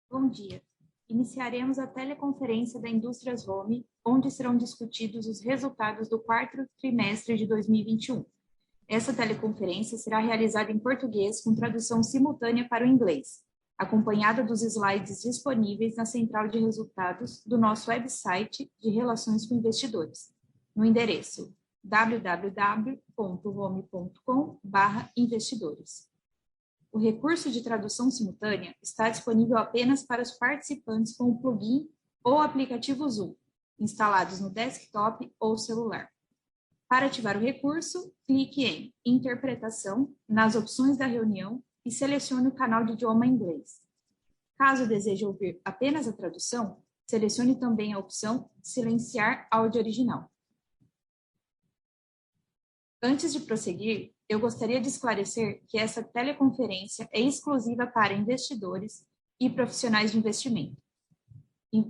Bom dia. Iniciaremos a teleconferência da Indústrias Home, onde serão discutidos os resultados do quarto trimestre de 2021. Essa teleconferência será realizada em português com tradução simultânea para o inglês, acompanhada dos slides disponíveis na central de resultados do nosso website de Relações com Investidores, no endereço www.home.com/investidores. O recurso de tradução simultânea está disponível apenas para os participantes com o plugin ou aplicativo Zoom, instalados no desktop ou celular. Para ativar o recurso, clique em Interpretação nas opções da reunião e selecione o canal de idioma inglês. Caso deseje ouvir apenas a tradução, selecione também a opção Silenciar áudio original. Antes de prosseguir, eu gostaria de esclarecer que essa teleconferência é exclusiva para investidores e profissionais de investimento.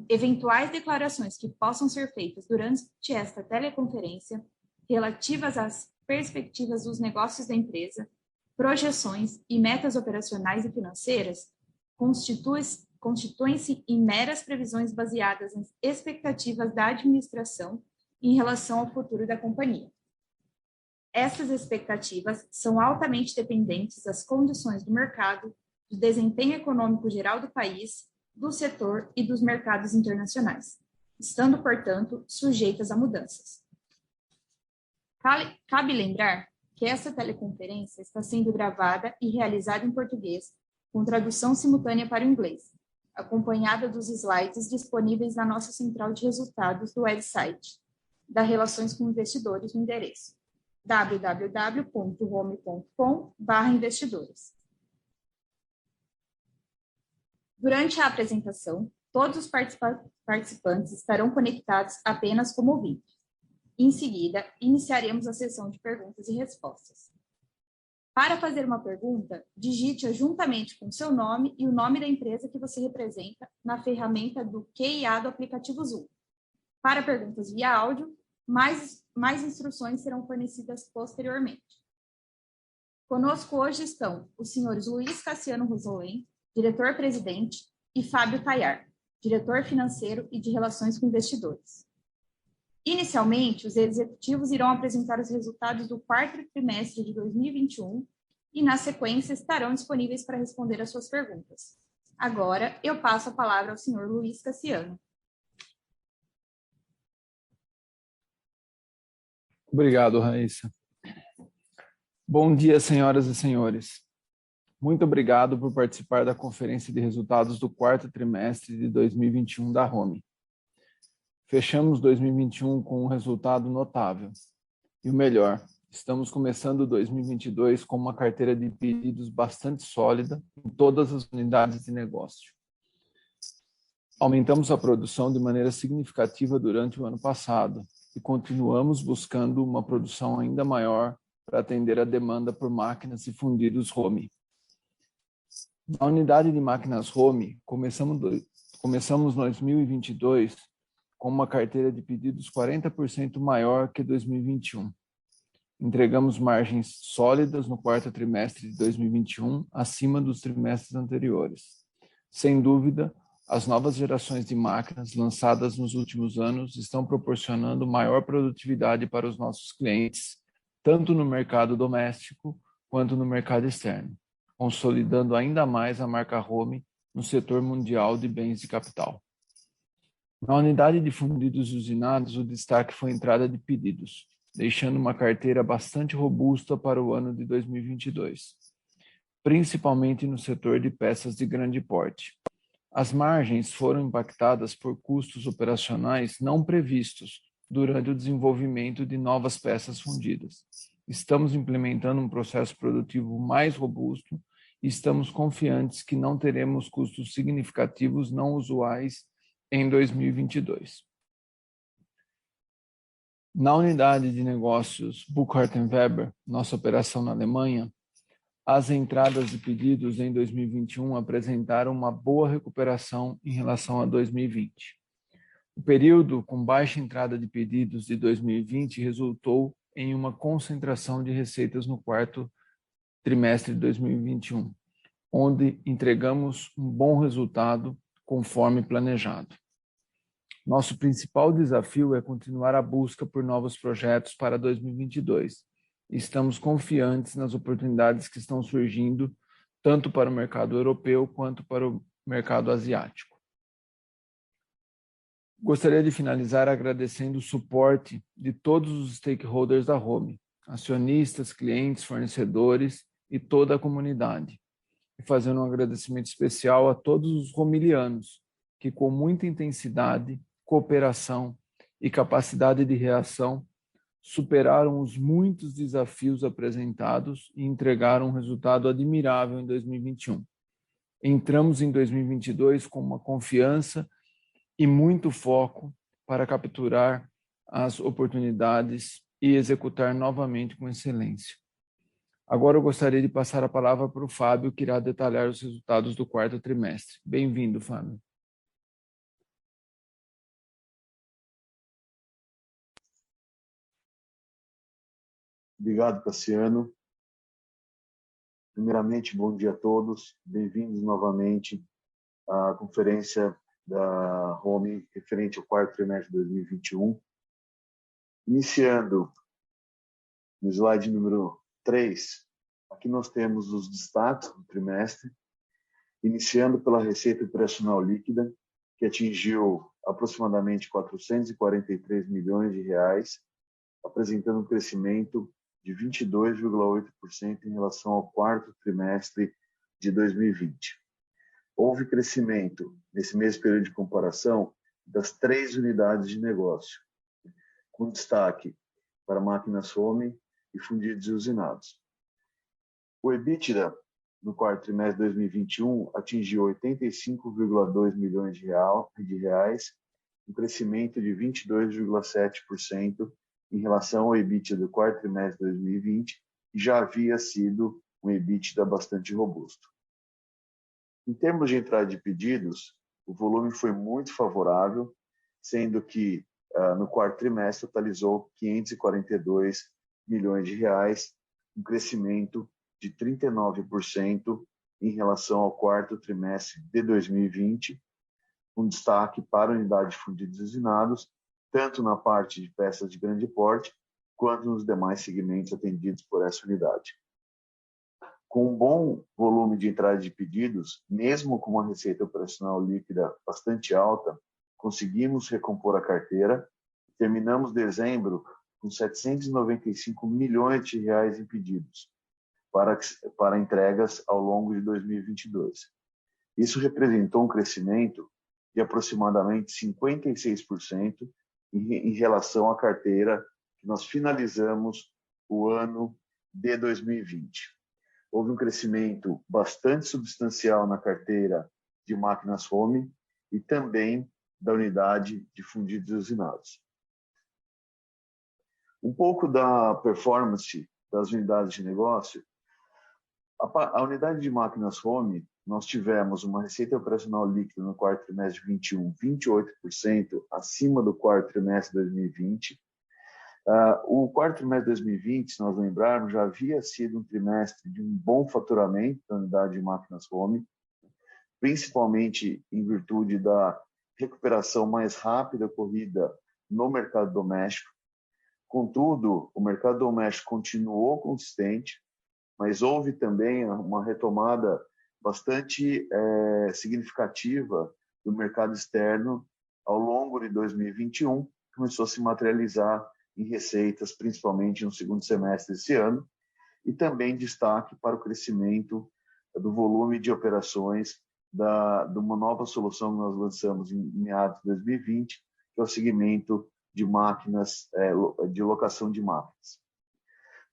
Eventuais declarações que possam ser feitas durante esta teleconferência, relativas às perspectivas dos negócios da empresa, projeções e metas operacionais e financeiras, constituem-se em meras previsões baseadas nas expectativas da administração em relação ao futuro da companhia. Essas expectativas são altamente dependentes das condições do mercado, do desempenho econômico geral do país, do setor e dos mercados internacionais, estando, portanto, sujeitas a mudanças. Cabe lembrar que essa teleconferência está sendo gravada e realizada em português, com tradução simultânea para o inglês, acompanhada dos slides disponíveis na nossa central de resultados do website da Relações com Investidores no endereço www.home.com/investidores. Durante a apresentação, todos os participantes estarão conectados apenas como ouvintes. Em seguida, iniciaremos a sessão de perguntas e respostas. Para fazer uma pergunta, digite-a juntamente com seu nome e o nome da empresa que você representa na ferramenta do Q&A do aplicativo Zoom. Para perguntas via áudio, mais instruções serão fornecidas posteriormente. Conosco hoje estão os senhores Luiz Cassiano Rosolém, diretor-presidente, e Fábio Tayar, diretor financeiro e de Relações com Investidores. Inicialmente, os executivos irão apresentar os resultados do quarto trimestre de 2021 e, na sequência, estarão disponíveis para responder às suas perguntas. Agora, eu passo a palavra ao senhor Luiz Cassiano. Obrigado, Raíssa. Bom dia, senhoras e senhores. Muito obrigado por participar da conferência de resultados do quarto trimestre de 2021 da Home. Fechamos 2021 com um resultado notável. E o melhor, estamos começando 2022 com uma carteira de pedidos bastante sólida em todas as unidades de negócio. Aumentamos a produção de maneira significativa durante o ano passado e continuamos buscando uma produção ainda maior para atender a demanda por máquinas e fundidos Home. Na unidade de máquinas Home, começamos 2022 com uma carteira de pedidos 40% maior que 2021. Entregamos margens sólidas no quarto trimestre de 2021, acima dos trimestres anteriores. Sem dúvida, as novas gerações de máquinas lançadas nos últimos anos estão proporcionando maior produtividade para os nossos clientes, tanto no mercado doméstico quanto no mercado externo, consolidando ainda mais a marca Home no setor mundial de bens de capital. Na unidade de fundidos usinados, o destaque foi a entrada de pedidos, deixando uma carteira bastante robusta para o ano de 2022, principalmente no setor de peças de grande porte. As margens foram impactadas por custos operacionais não previstos durante o desenvolvimento de novas peças fundidas. Estamos implementando um processo produtivo mais robusto e estamos confiantes que não teremos custos significativos não usuais em 2022. Na unidade de negócios Burkhardt & Weber, nossa operação na Alemanha, as entradas de pedidos em 2021 apresentaram uma boa recuperação em relação a 2020. O período com baixa entrada de pedidos de 2020 resultou em uma concentração de receitas no quarto trimestre de 2021, onde entregamos um bom resultado conforme planejado. Nosso principal desafio é continuar a busca por novos projetos para 2022. Estamos confiantes nas oportunidades que estão surgindo, tanto para o mercado europeu quanto para o mercado asiático. Gostaria de finalizar agradecendo o suporte de todos os stakeholders da Home, acionistas, clientes, fornecedores e toda a comunidade. E fazendo um agradecimento especial a todos os romilianos, que com muita intensidade, cooperação e capacidade de reação superaram os muitos desafios apresentados e entregaram um resultado admirável em 2021. Entramos em 2022 com uma confiança e muito foco para capturar as oportunidades e executar novamente com excelência. Agora eu gostaria de passar a palavra para o Fábio, que irá detalhar os resultados do quarto trimestre. Bem-vindo, Fábio. Obrigado, Cassiano. Primeiramente, bom dia a todos. Bem-vindos novamente à conferência da Home referente ao quarto trimestre de 2021. Iniciando no slide número 3, aqui nós temos os destaques do trimestre, iniciando pela receita operacional líquida, que atingiu aproximadamente 443 milhões de reais, apresentando um crescimento de 22,8% em relação ao quarto trimestre de 2020. Houve crescimento, nesse mesmo período de comparação, das 3 unidades de negócio, com destaque para máquinas Home e fundidos e usinados. O EBITDA, no quarto trimestre de 2021, atingiu 85,2 milhões de reais, um crescimento de 22,7% em relação ao EBITDA do quarto trimestre de 2020, que já havia sido um EBITDA bastante robusto. Em termos de entrada de pedidos, o volume foi muito favorável, sendo que no quarto trimestre totalizou 542 milhões de reais, um crescimento de 39% em relação ao quarto trimestre de 2020, com destaque para a unidade de fundidos e usinados, tanto na parte de peças de grande porte, quanto nos demais segmentos atendidos por essa unidade. Com um bom volume de entrada de pedidos, mesmo com uma receita operacional líquida bastante alta, conseguimos recompor a carteira. Terminamos dezembro com 795 milhões de reais em pedidos para entregas ao longo de 2022. Isso representou um crescimento de aproximadamente 56% em relação à carteira que nós finalizamos o ano de 2020. Houve um crescimento bastante substancial na carteira de máquinas Home e também da unidade de fundidos e usinados. Um pouco da performance das unidades de negócio. A unidade de máquinas Home, nós tivemos uma receita operacional líquida no quarto trimestre de 21, 28% acima do quarto trimestre de 2020. O quarto trimestre de 2020, se nós lembrarmos, já havia sido um trimestre de um bom faturamento da unidade de máquinas Home, principalmente em virtude da recuperação mais rápida ocorrida no mercado doméstico. Contudo, o mercado doméstico continuou consistente, mas houve também uma retomada bastante significativa do mercado externo ao longo de 2021, que começou a se materializar em receitas, principalmente no segundo semestre desse ano, e também destaque para o crescimento do volume de operações de uma nova solução que nós lançamos em meados de 2020, que é o segmento de máquinas, de locação de máquinas.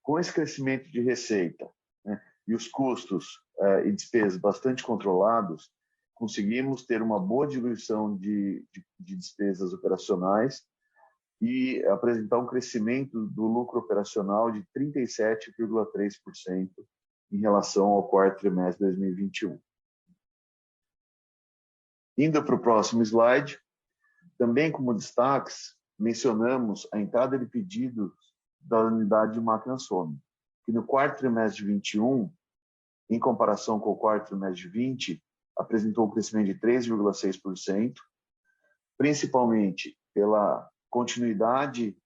Com esse crescimento de receita, né, e os custos e despesas bastante controlados, conseguimos ter uma boa diluição de despesas operacionais e apresentar um crescimento do lucro operacional de 37,3% em relação ao quarto trimestre de 2021. Indo para o próximo slide, também como destaques, mencionamos a entrada de pedidos da unidade de máquinas Home, que no quarto trimestre de 21, em comparação com o quarto trimestre de 20, apresentou um crescimento de 3,6%, principalmente pela continuidade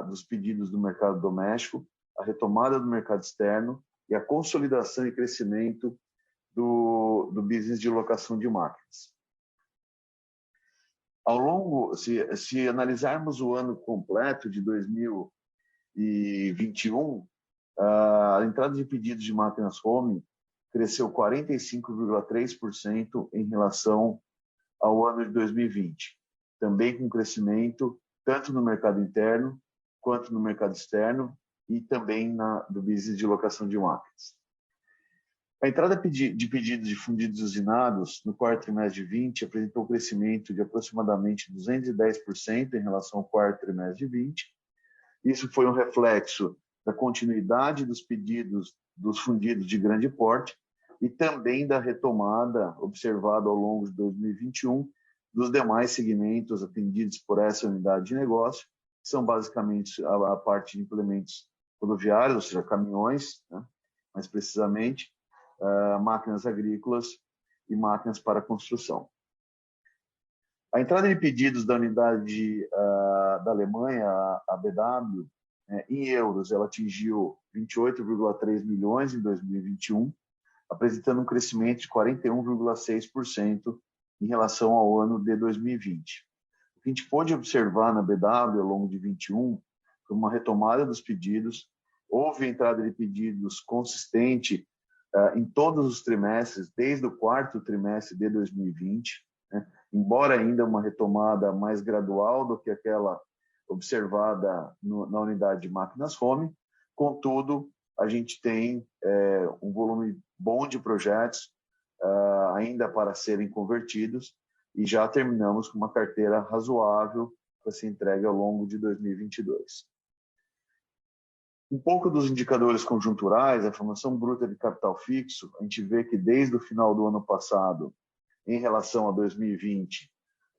dos pedidos do mercado doméstico, a retomada do mercado externo e a consolidação e crescimento do business de locação de máquinas. Ao longo, se analisarmos o ano completo de 2021, a entrada de pedidos de máquinas home cresceu 45,3% em relação ao ano de 2020, também com crescimento tanto no mercado interno quanto no mercado externo e também do business de locação de máquinas. A entrada de pedidos de fundidos usinados no quarto trimestre de 20 apresentou um crescimento de aproximadamente 210% em relação ao quarto trimestre de 20. Isso foi um reflexo da continuidade dos pedidos dos fundidos de grande porte e também da retomada observada ao longo de 2021 dos demais segmentos atendidos por essa unidade de negócio, que são basicamente a parte de implementos rodoviários, ou seja, caminhões, né? Mais precisamente, máquinas agrícolas e máquinas para construção. A entrada de pedidos da unidade da Alemanha, a BW, em euros, ela atingiu 28,3 milhões em 2021, apresentando um crescimento de 41,6% em relação ao ano de 2020. O que a gente pôde observar na BW ao longo de 2021 foi uma retomada dos pedidos, houve entrada de pedidos consistente em todos os trimestres, desde o quarto trimestre de 2020, né? Embora ainda uma retomada mais gradual do que aquela observada na unidade de máquinas home, contudo, a gente tem um volume bom de projetos ainda para serem convertidos e já terminamos com uma carteira razoável para ser entregue ao longo de 2022. Um pouco dos indicadores conjunturais, a formação bruta de capital fixo, a gente vê que desde o final do ano passado, em relação a 2020,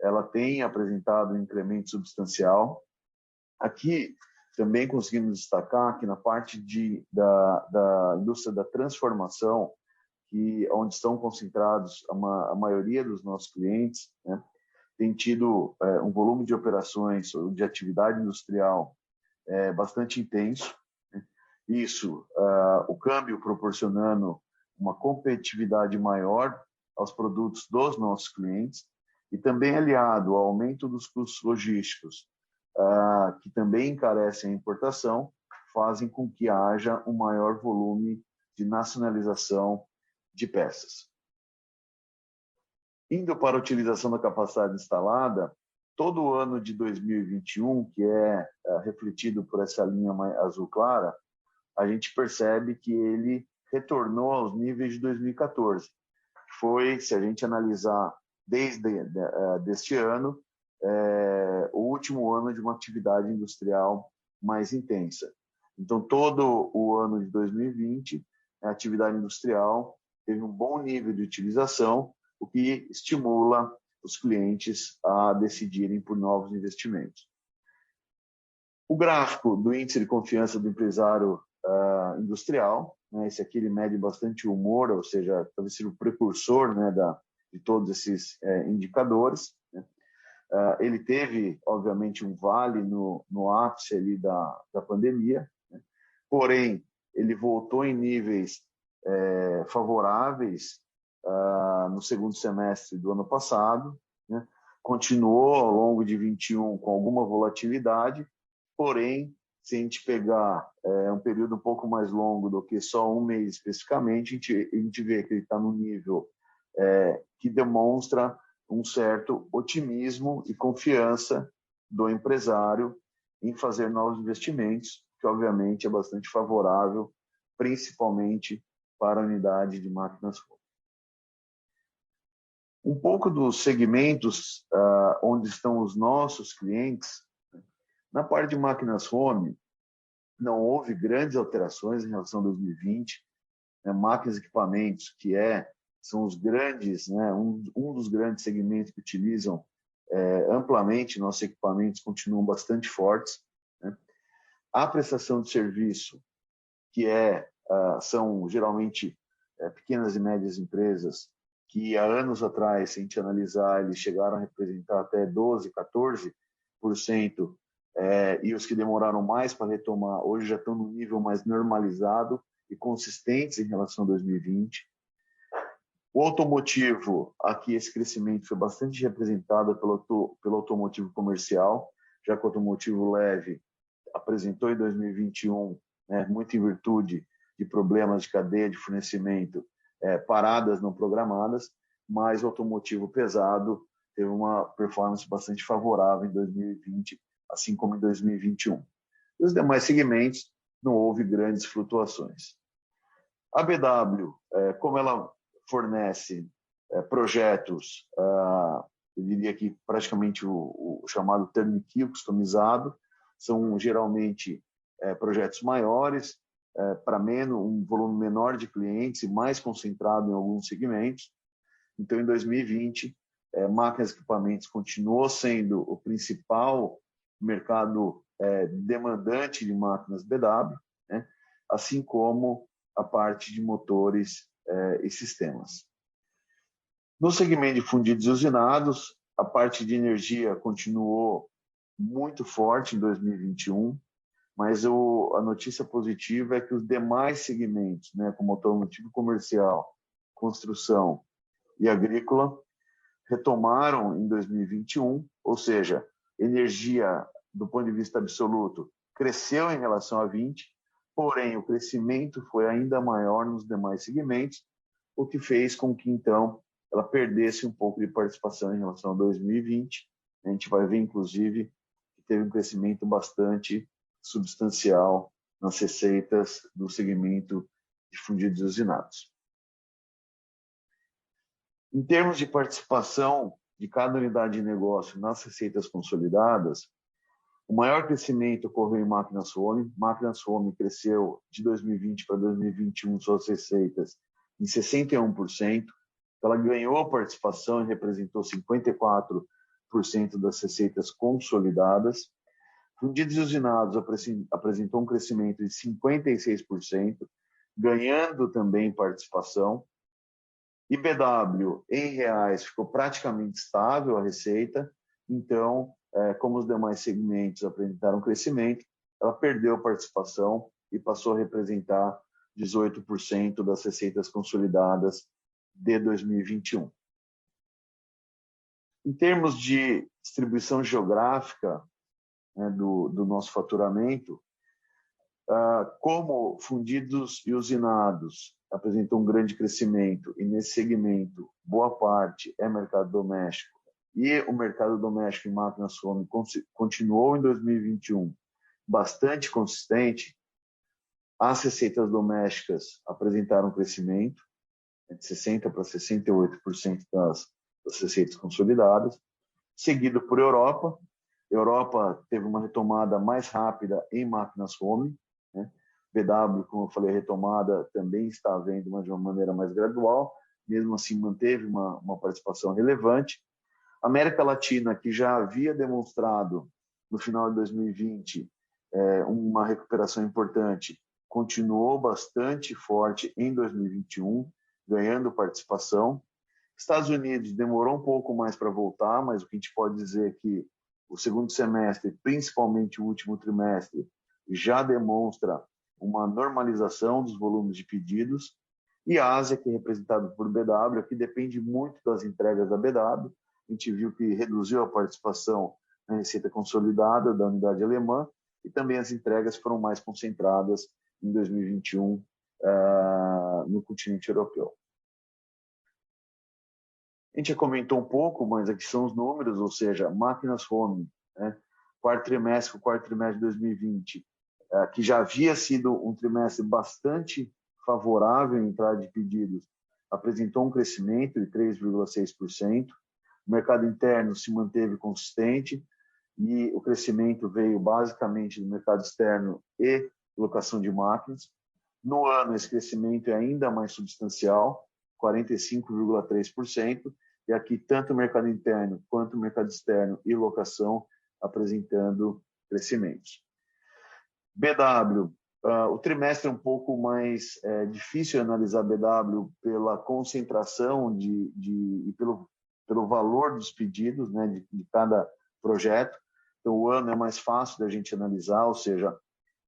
ela tem apresentado um incremento substancial. Aqui também conseguimos destacar que na parte da indústria da transformação, onde estão concentrados a maioria dos nossos clientes, né, tem tido um volume de operações, de atividade industrial bastante intenso. Isso, o câmbio proporcionando uma competitividade maior aos produtos dos nossos clientes e também aliado ao aumento dos custos logísticos, que também encarecem a importação, fazem com que haja um maior volume de nacionalização de peças. Indo para a utilização da capacidade instalada, todo o ano de 2021, que é refletido por essa linha azul clara, a gente percebe que ele retornou aos níveis de 2014. Foi, se a gente analisar desde deste ano, o último ano de uma atividade industrial mais intensa. Então, todo o ano de 2020, a atividade industrial teve um bom nível de utilização, o que estimula os clientes a decidirem por novos investimentos. O gráfico do índice de confiança do empresário industrial, né, esse aqui ele mede bastante o humor, ou seja, talvez seja o precursor, né, de todos esses indicadores, né. Ele teve, obviamente, um vale no ápice ali da pandemia, né, porém, ele voltou em níveis favoráveis no segundo semestre do ano passado, né, continuou ao longo de 21 com alguma volatilidade, porém, se a gente pegar um período um pouco mais longo do que só um mês especificamente, a gente vê que ele está no nível que demonstra um certo otimismo e confiança do empresário em fazer novos investimentos, que obviamente é bastante favorável, principalmente para a unidade de máquinas home. Um pouco dos segmentos onde estão os nossos clientes. Na parte de máquinas home, não houve grandes alterações em relação a 2020. Máquinas e equipamentos, que são os grandes, né, um dos grandes segmentos que utilizam amplamente nossos equipamentos, continuam bastante fortes, né? A prestação de serviço, que são geralmente pequenas e médias empresas, que há anos atrás, se a gente analisar, eles chegaram a representar até 12%, 14%, e os que demoraram mais para retomar, hoje já estão no nível mais normalizado e consistentes em relação a 2020. O automotivo, aqui esse crescimento foi bastante representado pelo automotivo comercial, já que o automotivo leve apresentou em 2021, muito em virtude de problemas de cadeia de fornecimento, paradas não programadas, mas o automotivo pesado teve uma performance bastante favorável em 2020, assim como em 2021. E os demais segmentos não houve grandes flutuações. A BW, como ela fornece projetos, eu diria que praticamente o chamado turnkey customizado, são geralmente projetos maiores, para um volume menor de clientes e mais concentrado em alguns segmentos. Então, em 2020, máquinas e equipamentos continuou sendo o principal mercado demandante de máquinas BW, assim como a parte de motores e sistemas. No segmento de fundidos e usinados, a parte de energia continuou muito forte em 2021, mas a notícia positiva é que os demais segmentos, como automotivo comercial, construção e agrícola, retomaram em 2021, ou seja, energia, do ponto de vista absoluto, cresceu em relação a 20, porém o crescimento foi ainda maior nos demais segmentos, o que fez com que, então, ela perdesse um pouco de participação em relação a 2020. A gente vai ver, inclusive, que teve um crescimento bastante substancial nas receitas do segmento de fundidos e usinados. Em termos de participação de cada unidade de negócio nas receitas consolidadas, o maior crescimento ocorreu em máquinas home. Máquinas home cresceu de 2020 para 2021 suas receitas em 61%. Ela ganhou participação e representou 54% das receitas consolidadas. Fundidos e usinados apresentou um crescimento de 56%, ganhando também participação. E BW, em reais, ficou praticamente estável a receita. Então, como os demais segmentos apresentaram crescimento, ela perdeu participação e passou a representar 18% das receitas consolidadas de 2021. Em termos de distribuição geográfica do nosso faturamento, como fundidos e usinados apresentou um grande crescimento, e nesse segmento, boa parte é mercado doméstico, e o mercado doméstico em máquinas home continuou em 2021 bastante consistente, as receitas domésticas apresentaram um crescimento de 60% para 68% das receitas consolidadas, seguido por Europa. Europa teve uma retomada mais rápida em máquinas home, BW, como eu falei, a retomada também está havendo, mas de uma maneira mais gradual, mesmo assim manteve uma participação relevante. A América Latina, que já havia demonstrado no final de 2020 uma recuperação importante, continuou bastante forte em 2021, ganhando participação. Estados Unidos demorou um pouco mais para voltar, mas o que a gente pode dizer é que o segundo semestre, principalmente o último trimestre, já demonstra uma normalização dos volumes de pedidos. E a Ásia, que é representada por BW, que depende muito das entregas da BW, a gente viu que reduziu a participação na receita consolidada da unidade alemã, e também as entregas foram mais concentradas em 2021 no continente europeu. A gente já comentou um pouco, mas aqui são os números, ou seja, máquinas home, quarto trimestre de 2020, que já havia sido um trimestre bastante favorável em entrada de pedidos, apresentou um crescimento de 3,6%. O mercado interno se manteve consistente e o crescimento veio basicamente do mercado externo e locação de máquinas. No ano, esse crescimento é ainda mais substancial, 45,3%, e aqui tanto o mercado interno quanto o mercado externo e locação apresentando crescimentos. BW O trimestre é um pouco mais difícil analisar a BW pela concentração e pelo valor dos pedidos, né, de cada projeto. Então, o ano é mais fácil da gente analisar, ou seja,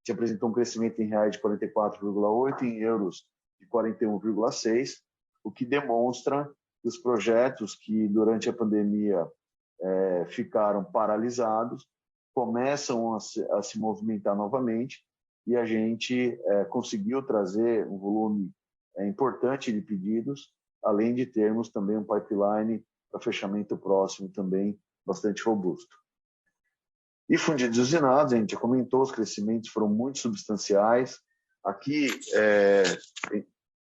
se apresentou um crescimento em reais de 44,8, em euros de 41,6, o que demonstra que os projetos que durante a pandemia ficaram paralisados começam a se movimentar novamente, e a gente conseguiu trazer um volume importante de pedidos, além de termos também um pipeline para fechamento próximo também bastante robusto. E fundidos e usinados, a gente já comentou, os crescimentos foram muito substanciais. Aqui,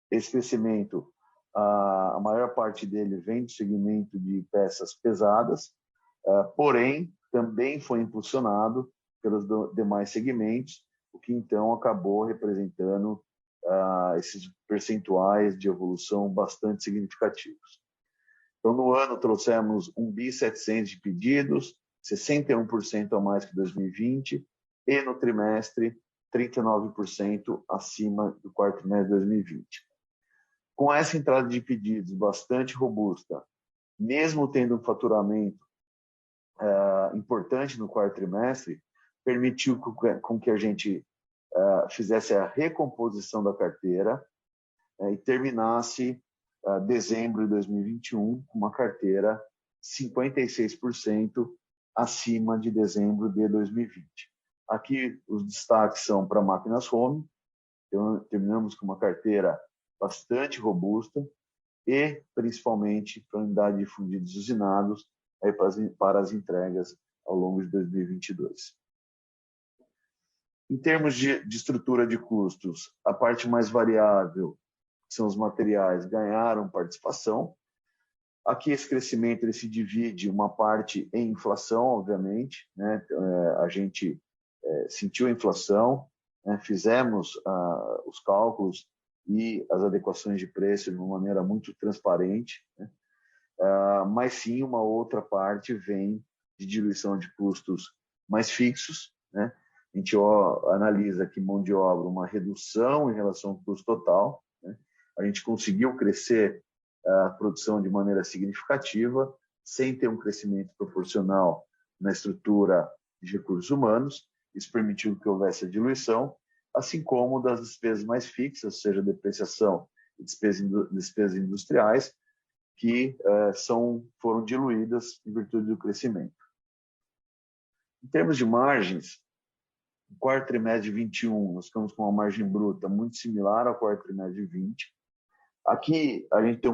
esse crescimento, a maior parte dele vem do segmento de peças pesadas, porém, também foi impulsionado pelos demais segmentos, o que então acabou representando esses percentuais de evolução bastante significativos. Então, no ano, trouxemos 1.700 de pedidos, 61% a mais que 2020, e no trimestre, 39% acima do quarto trimestre de 2020. Com essa entrada de pedidos bastante robusta, mesmo tendo um faturamento importante no quarto trimestre, permitiu com que a gente fizesse a recomposição da carteira e terminasse dezembro de 2021 com uma carteira 56% acima de dezembro de 2020. Aqui os destaques são para máquinas home, então terminamos com uma carteira bastante robusta, e principalmente para a unidade de fundidos usinados para as entregas ao longo de 2022. Em termos de estrutura de custos, a parte mais variável, que são os materiais, ganharam participação. Aqui esse crescimento ele se divide uma parte em inflação, obviamente, né? A gente sentiu a inflação, né? Fizemos os cálculos e as adequações de preço de uma maneira muito transparente, né? Mas sim uma outra parte vem de diluição de custos mais fixos, né? A gente analisa aqui mão de obra, uma redução em relação ao custo total, né? A gente conseguiu crescer a produção de maneira significativa, sem ter um crescimento proporcional na estrutura de recursos humanos. Isso permitiu que houvesse a diluição, assim como das despesas mais fixas, ou seja, depreciação e despesas industriais, que foram diluídas em virtude do crescimento. Em termos de margens, no quarto trimestre de 21, nós ficamos com uma margem bruta muito similar ao quarto trimestre de 20. Aqui a gente tem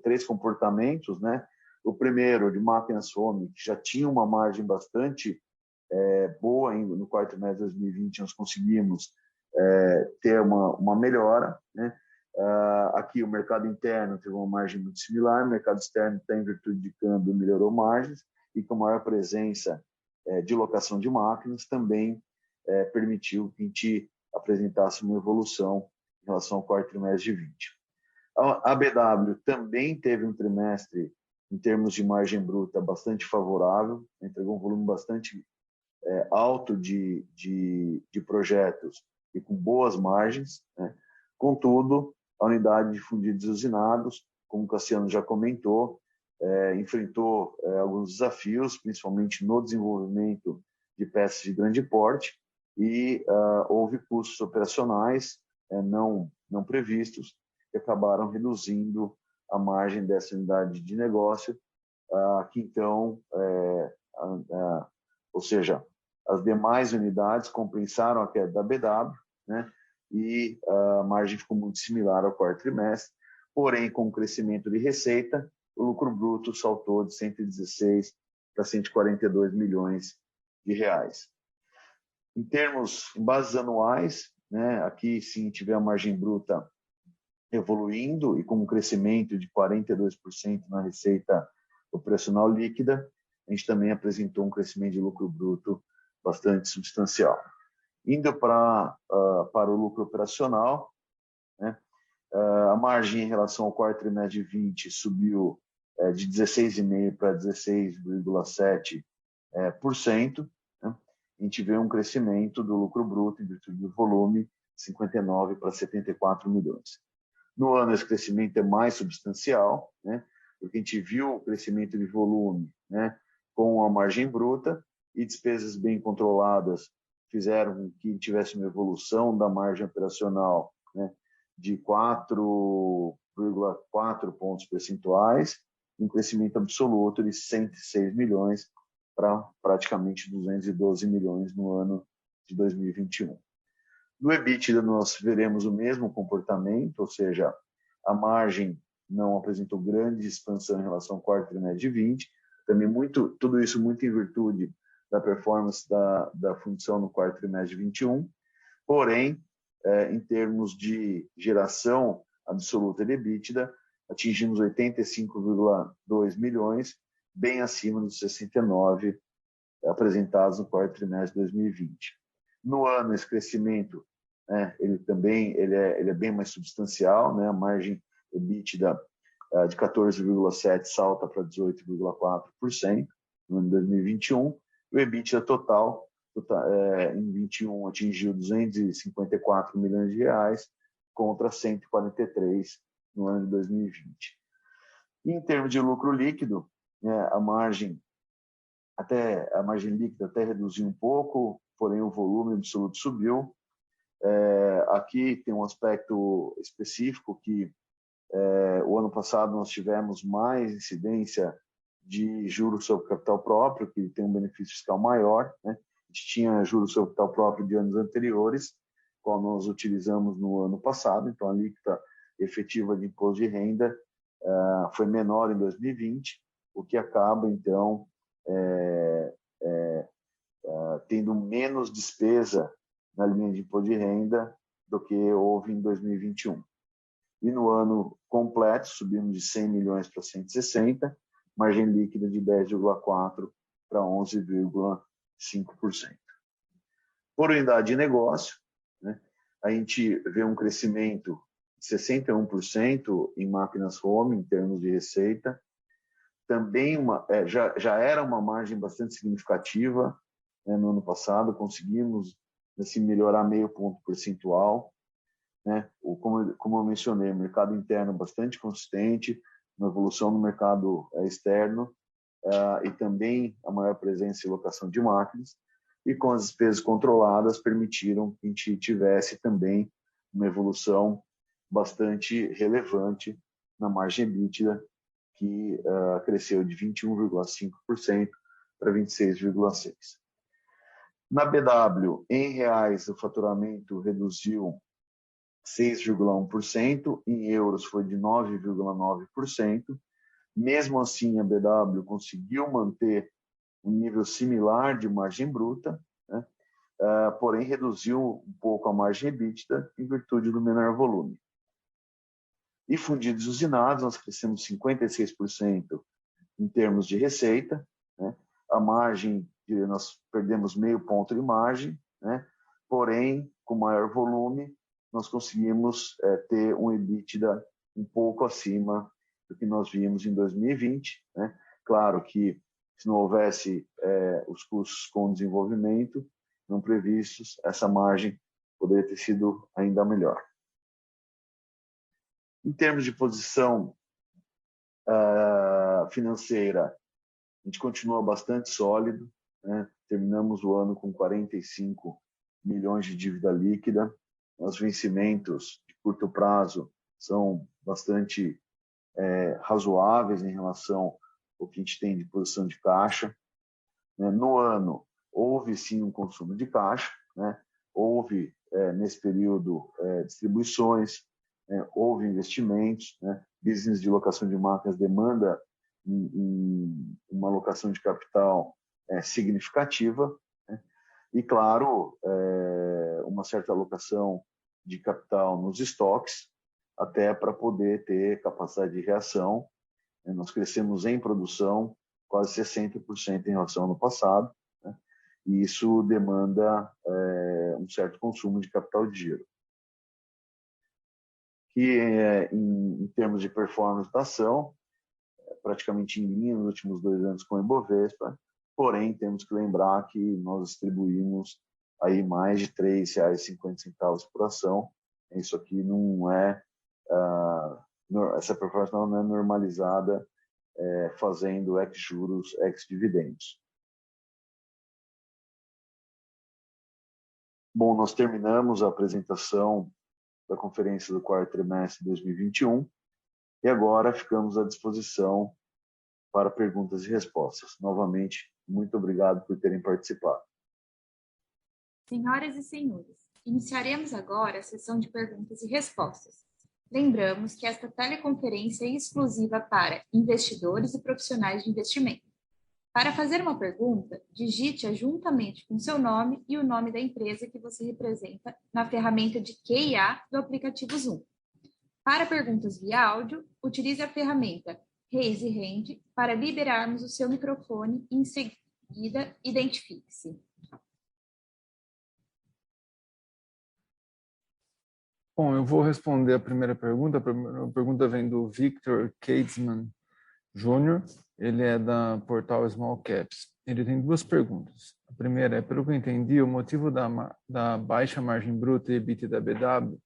três comportamentos, né? O primeiro, de máquinas home, que já tinha uma margem bastante boa no quarto trimestre de 2020, nós conseguimos ter uma melhora, né? Aqui o mercado interno teve uma margem muito similar, o mercado externo, em virtude de câmbio, melhorou margens, e com maior presença de locação de máquinas também permitiu que a gente apresentasse uma evolução em relação ao quarto trimestre de 20. A BW também teve um trimestre, em termos de margem bruta, bastante favorável, entregou um volume bastante alto de projetos e com boas margens, né? Contudo, a unidade de fundidos e usinados, como o Cassiano já comentou, enfrentou alguns desafios, principalmente no desenvolvimento de peças de grande porte, e houve custos operacionais não previstos, que acabaram reduzindo a margem dessa unidade de negócio, que então, ou seja, as demais unidades compensaram a queda da BW, né? E a margem ficou muito similar ao quarto trimestre, porém, com o crescimento de receita, o lucro bruto saltou de 116 para 142 milhões de reais. Em bases anuais, né? Aqui sim tive a margem bruta evoluindo e com um crescimento de 42% na receita operacional líquida, a gente também apresentou um crescimento de lucro bruto bastante substancial. Indo para o lucro operacional, né? A margem em relação ao quarto trimestre de 20 subiu de 16,5% para 16,7%, né? a gente vê um crescimento do lucro bruto em virtude do volume, 59 para 74 milhões. No ano, esse crescimento é mais substancial, né? Porque a gente viu o crescimento de volume, né, com a margem bruta, e despesas bem controladas fizeram com que tivesse uma evolução da margem operacional, né, de 4,4 pontos percentuais, um crescimento absoluto de 106 milhões para praticamente 212 milhões no ano de 2021. No EBITDA, nós veremos o mesmo comportamento, ou seja, a margem não apresentou grande expansão em relação ao quarto trimestre de 20, também tudo isso muito em virtude da performance da função no quarto trimestre de 21, porém, em termos de geração absoluta de EBITDA, atingimos 85,2 milhões, bem acima dos 69 apresentados no quarto trimestre de 2020. No ano, esse crescimento, né, ele é bem mais substancial, né? A margem EBITDA de 14,7% salta para 18,4% no ano de 2021. O EBITDA total em 21 atingiu 254 milhões de reais contra 143 no ano de 2020. E em termos de lucro líquido, né, a margem líquida até reduziu um pouco, porém o volume absoluto subiu. Aqui tem um aspecto específico que o ano passado nós tivemos mais incidência de juros sobre capital próprio, que tem um benefício fiscal maior, né? A gente tinha juros sobre capital próprio de anos anteriores, qual nós utilizamos no ano passado, então a alíquota efetiva de imposto de renda foi menor em 2020, o que acaba, então, tendo menos despesa na linha de imposto de renda do que houve em 2021. E no ano completo, subimos de 100 milhões para 160, margem líquida de 10,4% para 11,5%. Por unidade de negócio, né, a gente vê um crescimento de 61% em máquinas home, em termos de receita. Também já era uma margem bastante significativa, né, no ano passado, conseguimos assim, melhorar meio ponto percentual. Né? Como eu mencionei, o mercado interno bastante consistente, uma evolução no mercado externo e também a maior presença em locação de máquinas, e com as despesas controladas permitiram que a gente tivesse também uma evolução bastante relevante na margem EBITDA, que cresceu de 21,5% para 26,6%. Na BW, em reais, o faturamento reduziu 6,1%, em euros foi de 9,9%. Mesmo assim, a BW conseguiu manter um nível similar de margem bruta, né? Porém reduziu um pouco a margem EBITDA em virtude do menor volume. E fundidos e usinados, nós crescemos 56% em termos de receita, né? A margem, nós perdemos meio ponto de margem, né? Porém, com maior volume, nós conseguimos ter um EBITDA um pouco acima do que nós vimos em 2020. Né? Claro que, se não houvesse os custos com desenvolvimento não previstos, essa margem poderia ter sido ainda melhor. Em termos de posição financeira, a gente continua bastante sólido, né? Terminamos o ano com 45 milhões de dívida líquida. Os vencimentos de curto prazo são bastante razoáveis em relação ao que a gente tem de posição de caixa. Né? No ano, houve sim um consumo de caixa, né? Houve, nesse período, distribuições, houve investimentos, né? Business de locação de máquinas demanda uma alocação de capital significativa, né? E, claro, uma certa alocação de capital nos estoques, até para poder ter capacidade de reação. Nós crescemos em produção quase 60% em relação ao ano passado, né? E isso demanda um certo consumo de capital de giro. Que, em termos de performance da ação, praticamente em linha nos últimos 2 anos com o Ibovespa, porém temos que lembrar que nós distribuímos aí mais de R$ 3,50 por ação. Isso aqui não é, essa performance não é normalizada fazendo ex-juros, ex-dividendos. Bom, nós terminamos a apresentação da conferência do quarto trimestre de 2021 e agora ficamos à disposição para perguntas e respostas. Novamente, muito obrigado por terem participado. Senhoras e senhores, iniciaremos agora a sessão de perguntas e respostas. Lembramos que esta teleconferência é exclusiva para investidores e profissionais de investimento. Para fazer uma pergunta, digite-a juntamente com seu nome e o nome da empresa que você representa na ferramenta de Q&A do aplicativo Zoom. Para perguntas via áudio, utilize a ferramenta Raise Hand para liberarmos o seu microfone e, em seguida, identifique-se. Bom, eu vou responder a primeira pergunta. A primeira pergunta vem do Victor Katesman Jr., ele é da portal Small Caps. Ele tem duas perguntas. A primeira é, pelo que eu entendi, o motivo da baixa margem bruta e EBITDA da BW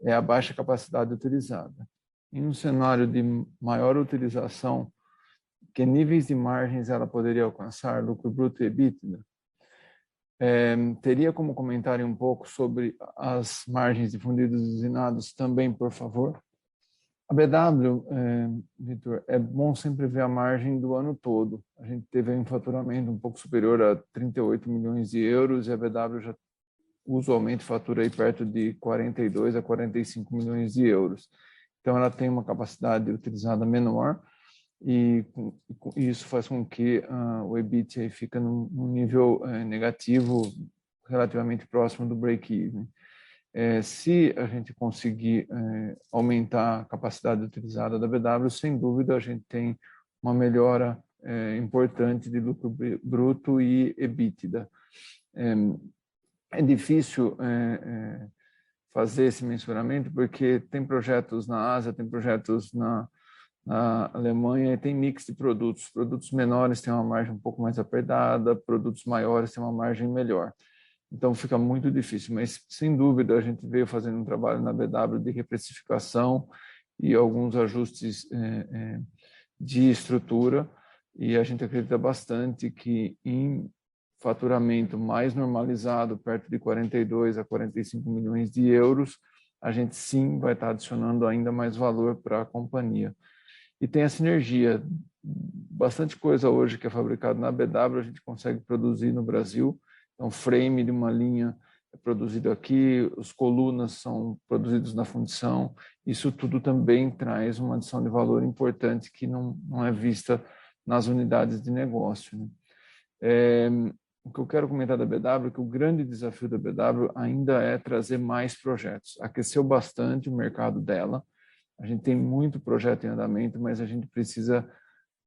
é a baixa capacidade utilizada. Em um cenário de maior utilização, que níveis de margens ela poderia alcançar, lucro bruto e EBITDA? Teria como comentário um pouco sobre as margens de fundidos usinados também, por favor? A BW, Vitor, é bom sempre ver a margem do ano todo. A gente teve um faturamento um pouco superior a 38 milhões de euros e a BW já usualmente fatura aí perto de 42 a 45 milhões de euros. Então, ela tem uma capacidade utilizada menor e isso faz com que o EBIT aí fica num nível negativo relativamente próximo do break-even. Se a gente conseguir aumentar a capacidade utilizada da BW, sem dúvida a gente tem uma melhora importante de lucro bruto e EBITDA. É difícil fazer esse mensuramento porque tem projetos na Ásia, tem projetos na Alemanha e tem mix de produtos. Produtos menores têm uma margem um pouco mais apertada, produtos maiores têm uma margem melhor. Então fica muito difícil, mas sem dúvida a gente veio fazendo um trabalho na BW de reprecificação e alguns ajustes de estrutura e a gente acredita bastante que em faturamento mais normalizado, perto de 42 a 45 milhões de euros, a gente sim vai estar adicionando ainda mais valor para a companhia. E tem a sinergia, bastante coisa hoje que é fabricado na BW a gente consegue produzir no Brasil. Então, frame de uma linha é produzido aqui, as colunas são produzidos na fundição. Isso tudo também traz uma adição de valor importante que não é vista nas unidades de negócio, né? O que eu quero comentar da BW é que o grande desafio da BW ainda é trazer mais projetos. Aqueceu bastante o mercado dela. A gente tem muito projeto em andamento, mas a gente precisa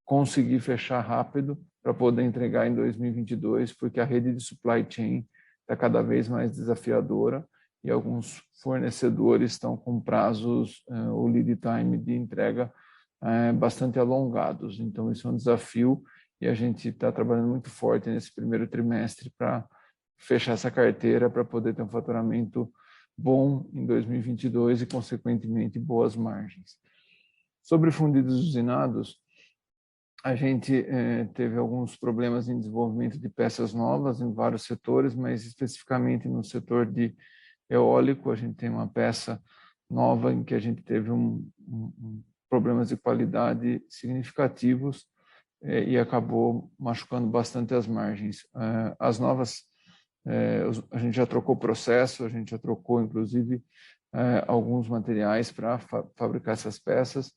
conseguir fechar rápido para poder entregar em 2022, porque a rede de supply chain está cada vez mais desafiadora e alguns fornecedores estão com prazos, o lead time de entrega bastante alongados. Então, isso é um desafio e a gente está trabalhando muito forte nesse primeiro trimestre para fechar essa carteira, para poder ter um faturamento bom em 2022 e, consequentemente, boas margens. Sobre fundidos usinados, a gente teve alguns problemas em desenvolvimento de peças novas em vários setores, mas especificamente no setor de eólico, a gente tem uma peça nova em que a gente teve problemas de qualidade significativos e acabou machucando bastante as margens. As novas, a gente já trocou processo, a gente já trocou, inclusive, alguns materiais para fabricar essas peças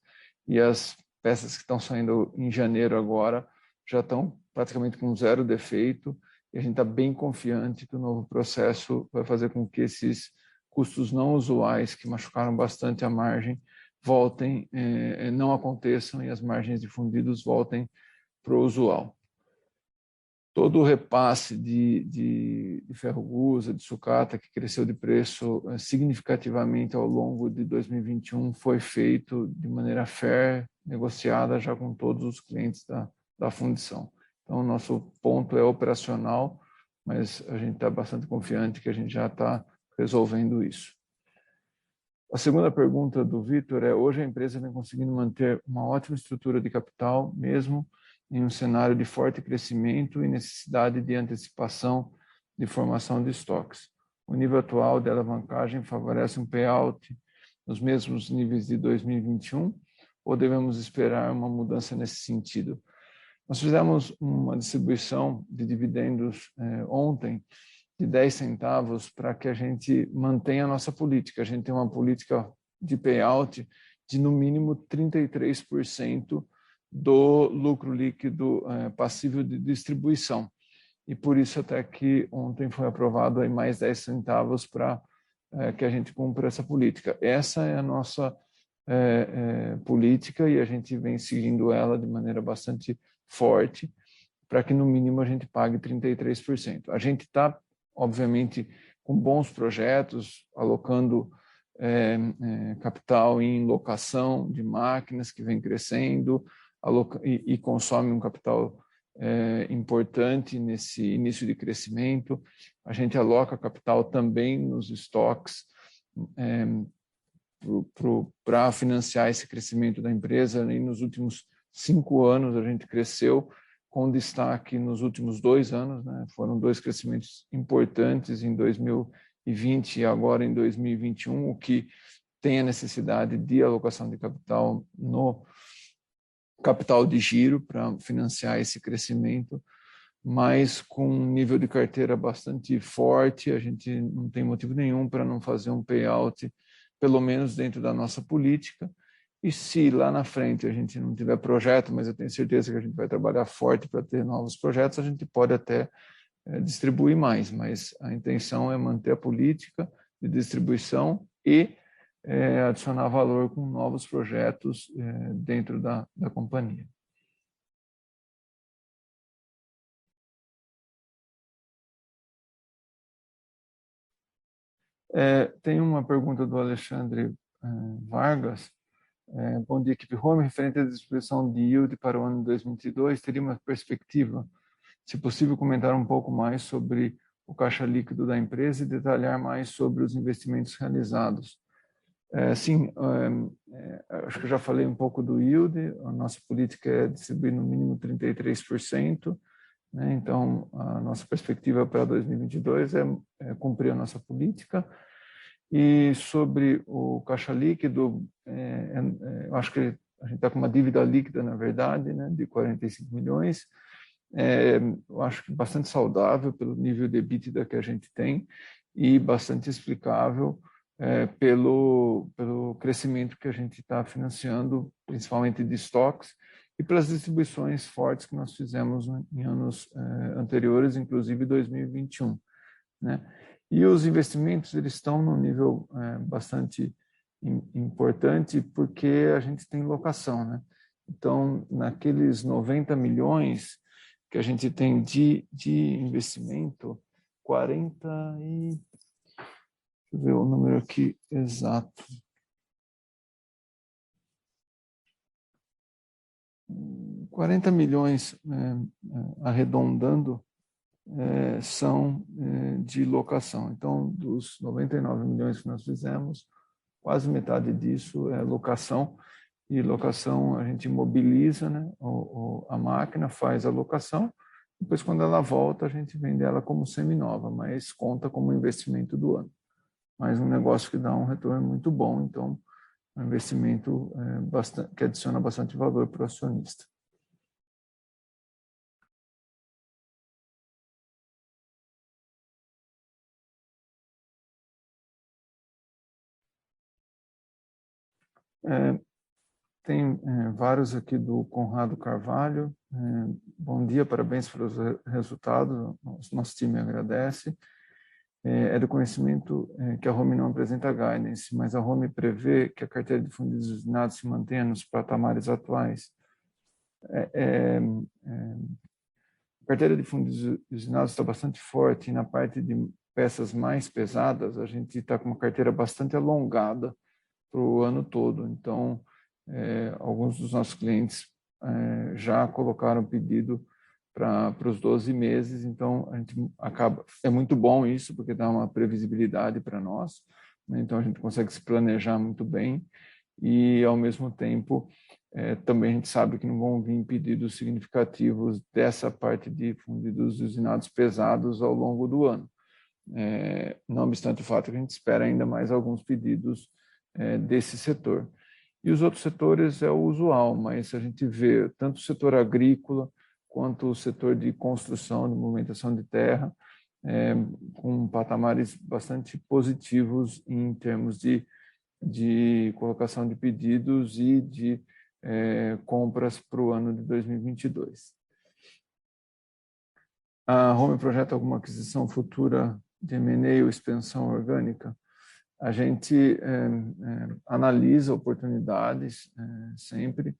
e as peças que estão saindo em janeiro agora já estão praticamente com zero defeito e a gente está bem confiante que o novo processo vai fazer com que esses custos não usuais que machucaram bastante a margem voltem, não aconteçam e as margens de fundidos voltem para o usual. Todo o repasse de ferro-gusa, de sucata, que cresceu de preço significativamente ao longo de 2021, foi feito de maneira fair, negociada já com todos os clientes da fundição. Então, o nosso ponto é operacional, mas a gente está bastante confiante que a gente já está resolvendo isso. A segunda pergunta do Vitor é: hoje a empresa vem conseguindo manter uma ótima estrutura de capital, mesmo em um cenário de forte crescimento e necessidade de antecipação de formação de estoques. O nível atual de alavancagem favorece um payout nos mesmos níveis de 2021 ou devemos esperar uma mudança nesse sentido? Nós fizemos uma distribuição de dividendos ontem de 10 centavos para que a gente mantenha a nossa política. A gente tem uma política de payout de no mínimo 33% do lucro líquido passível de distribuição. E por isso até que ontem foi aprovado aí mais 10 centavos para que a gente cumpra essa política. Essa é a nossa política e a gente vem seguindo ela de maneira bastante forte para que no mínimo a gente pague 33%. A gente está, obviamente, com bons projetos, alocando capital em locação de máquinas que vem crescendo e consome um capital importante nesse início de crescimento. A gente aloca capital também nos estoques para financiar esse crescimento da empresa. E nos últimos 5 anos a gente cresceu, com destaque nos últimos 2 anos, né? Foram 2 crescimentos importantes em 2020 e agora em 2021, o que tem a necessidade de alocação de capital no capital de giro para financiar esse crescimento, mas com um nível de carteira bastante forte. A gente não tem motivo nenhum para não fazer um payout, pelo menos dentro da nossa política. E se lá na frente a gente não tiver projeto, mas eu tenho certeza que a gente vai trabalhar forte para ter novos projetos, a gente pode até distribuir mais, mas a intenção é manter a política de distribuição e adicionar valor com novos projetos dentro da companhia. Tem uma pergunta do Alexandre Vargas. Bom dia, equipe Home. Referente à distribuição de yield para o ano de 2022, teria uma perspectiva, se possível, comentar um pouco mais sobre o caixa líquido da empresa e detalhar mais sobre os investimentos realizados. Sim, acho que eu já falei um pouco do yield. A nossa política é distribuir no mínimo 33%, né? Então, a nossa perspectiva para 2022 é cumprir a nossa política. E sobre o caixa líquido, eu acho que a gente está com uma dívida líquida, na verdade, né, de 45 milhões. Eu acho que bastante saudável pelo nível de EBITDA que a gente tem e bastante explicável pelo crescimento que a gente está financiando, principalmente de estoques, e pelas distribuições fortes que nós fizemos em anos anteriores, inclusive 2021, né? E os investimentos, eles estão num nível bastante importante porque a gente tem locação, né? Então, naqueles 90 milhões que a gente tem de investimento, 40 e... Deixa eu ver o número aqui exato. 40 milhões, arredondando, são de locação. Então, dos 99 milhões que nós fizemos, quase metade disso é locação. E locação, a gente imobiliza, né, a máquina, faz a locação, depois quando ela volta, a gente vende ela como seminova, mas conta como investimento do ano. Mas um negócio que dá um retorno muito bom, então é um investimento que adiciona bastante valor para o acionista. Tem vários aqui do Conrado Carvalho. Bom dia, parabéns pelos resultados, nosso time agradece. É do conhecimento que a Home não apresenta guidance, mas a Home prevê que a carteira de fundos usinados se mantenha nos patamares atuais. A carteira de fundos usinados está bastante forte, e na parte de peças mais pesadas, a gente está com uma carteira bastante alongada para o ano todo. Então, alguns dos nossos clientes já colocaram pedido para os 12 meses, então a gente acaba, é muito bom isso, porque dá uma previsibilidade para nós, né? Então a gente consegue se planejar muito bem e, ao mesmo tempo, também a gente sabe que não vão vir pedidos significativos dessa parte de fundidos e usinados pesados ao longo do ano. Não obstante o fato que a gente espera ainda mais alguns pedidos desse setor. E os outros setores é o usual, mas a gente vê tanto o setor agrícola quanto o setor de construção, de movimentação de terra, com patamares bastante positivos em termos de colocação de pedidos e de compras para o ano de 2022. A Home projeta alguma aquisição futura de M&A ou expansão orgânica? A gente analisa oportunidades sempre,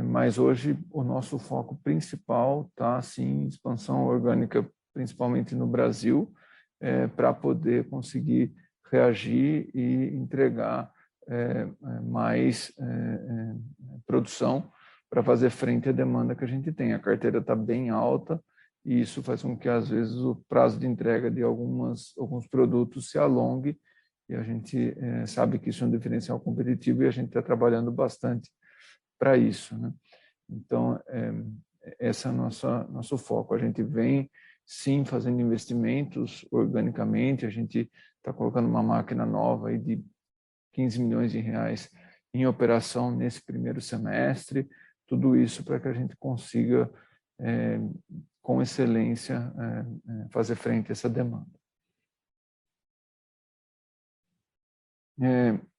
mas hoje o nosso foco principal está, sim, em expansão orgânica, principalmente no Brasil, para poder conseguir reagir e entregar mais produção para fazer frente à demanda que a gente tem. A carteira está bem alta e isso faz com que, às vezes, o prazo de entrega de alguns produtos se alongue, e a gente sabe que isso é um diferencial competitivo e a gente está trabalhando bastante para isso, né? Então, esse é o nosso foco. A gente vem, sim, fazendo investimentos organicamente, a gente está colocando uma máquina nova aí de 15 milhões de reais em operação nesse primeiro semestre, tudo isso para que a gente consiga, com excelência, fazer frente a essa demanda.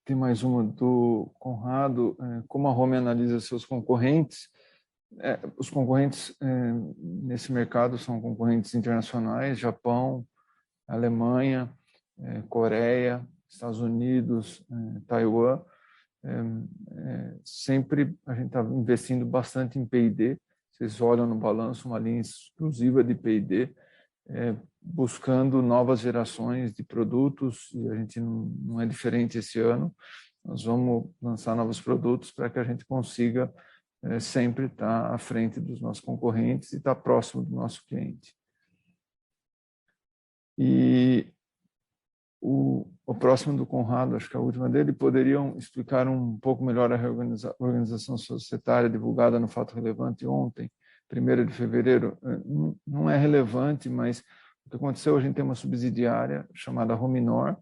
Tem mais uma do Conrado. Como a Home analisa seus concorrentes? Os concorrentes nesse mercado são concorrentes internacionais: Japão, Alemanha, Coreia, Estados Unidos, Taiwan. Sempre a gente está investindo bastante em P&D. Vocês olham no balanço uma linha exclusiva de P&D, buscando novas gerações de produtos, e a gente não é diferente esse ano. Nós vamos lançar novos produtos para que a gente consiga sempre estar à frente dos nossos concorrentes e estar próximo do nosso cliente. E o próximo do Conrado, acho que é a última dele: poderiam explicar um pouco melhor a organização societária divulgada no Fato Relevante ontem, 1º de fevereiro? Não é relevante, mas o que aconteceu: a gente tem uma subsidiária chamada Hominor.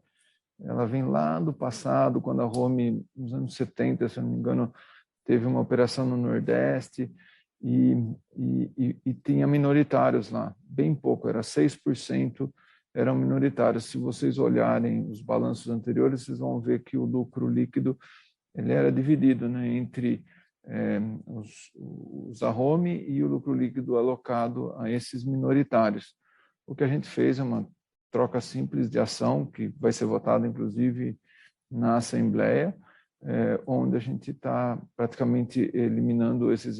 Ela vem lá do passado, quando a Home, nos anos 70, se eu não me engano, teve uma operação no Nordeste e tinha minoritários lá, bem pouco, era 6%, eram minoritários. Se vocês olharem os balanços anteriores, vocês vão ver que o lucro líquido ele era dividido, né, entre os da Home e o lucro líquido alocado a esses minoritários. O que a gente fez é uma troca simples de ação, que vai ser votada, inclusive, na Assembleia, onde a gente está praticamente eliminando esses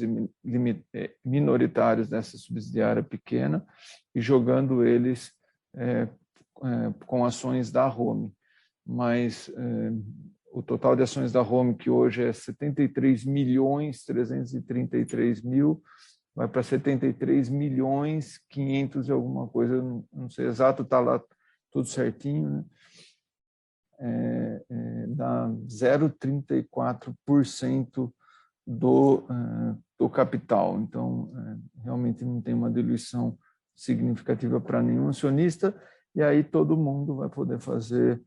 minoritários dessa subsidiária pequena e jogando eles com ações da Home. Mas o total de ações da Home, que hoje é 73.333.000, vai para 73.500 e alguma coisa, não sei exato, está lá tudo certinho, né? Dá 0,34% do capital. Então, realmente não tem uma diluição significativa para nenhum acionista, e aí todo mundo vai poder fazer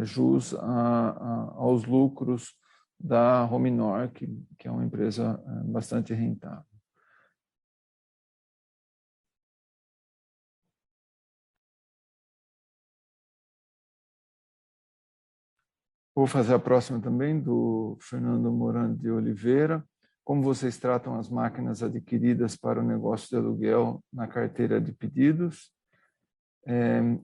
jus aos lucros da Hominor, que é uma empresa bastante rentável. Vou fazer a próxima também, do Fernando Morando de Oliveira. Como vocês tratam as máquinas adquiridas para o negócio de aluguel na carteira de pedidos?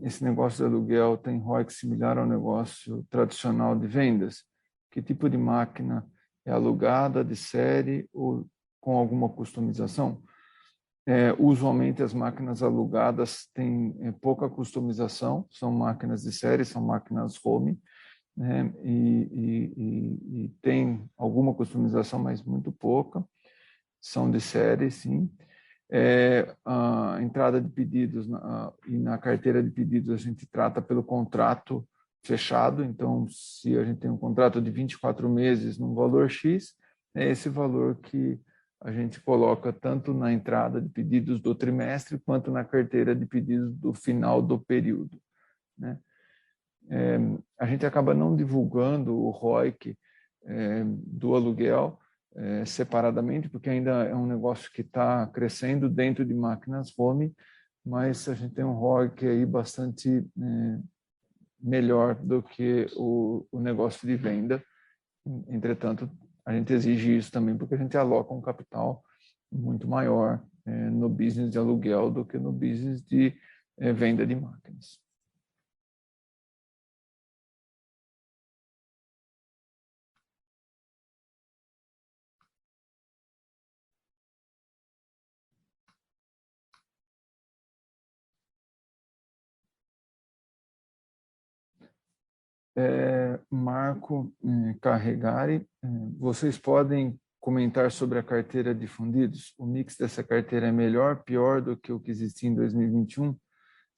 Esse negócio de aluguel tem ROIC similar ao negócio tradicional de vendas? Que tipo de máquina é alugada, de série ou com alguma customização? Usualmente as máquinas alugadas têm pouca customização, são máquinas de série, são máquinas Home, né? E tem alguma customização, mas muito pouca. São de série, sim. A entrada de pedidos e na carteira de pedidos a gente trata pelo contrato fechado. Então, se a gente tem um contrato de 24 meses num valor X, é esse valor que a gente coloca tanto na entrada de pedidos do trimestre quanto na carteira de pedidos do final do período, né? A gente acaba não divulgando o ROIC do aluguel separadamente, porque ainda é um negócio que está crescendo dentro de máquinas home, mas a gente tem um ROIC aí bastante melhor do que o negócio de venda. Entretanto, a gente exige isso também porque a gente aloca um capital muito maior no business de aluguel do que no business de venda de máquinas. Marco Carregari, vocês podem comentar sobre a carteira de fundidos? O mix dessa carteira é melhor, pior do que o que existia em 2021?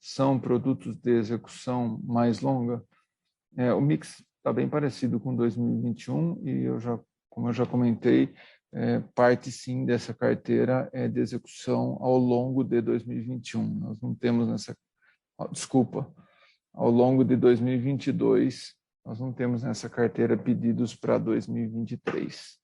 São produtos de execução mais longa? O mix está bem parecido com 2021 e como eu já comentei, parte sim dessa carteira é de execução ao longo de 2021. Nós não temos ao longo de 2022, nós não temos nessa carteira pedidos para 2023.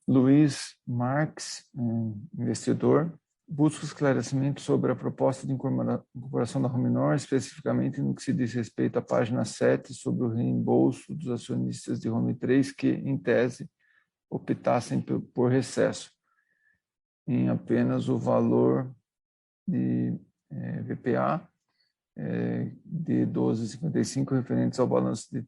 Luiz Marques, investidor, busca esclarecimento sobre a proposta de incorporação da Rominor, especificamente no que se diz respeito à página 7, sobre o reembolso dos acionistas de Home 3 que, em tese, optassem por recesso, em apenas o valor de VPA de 12,55 referentes ao balanço de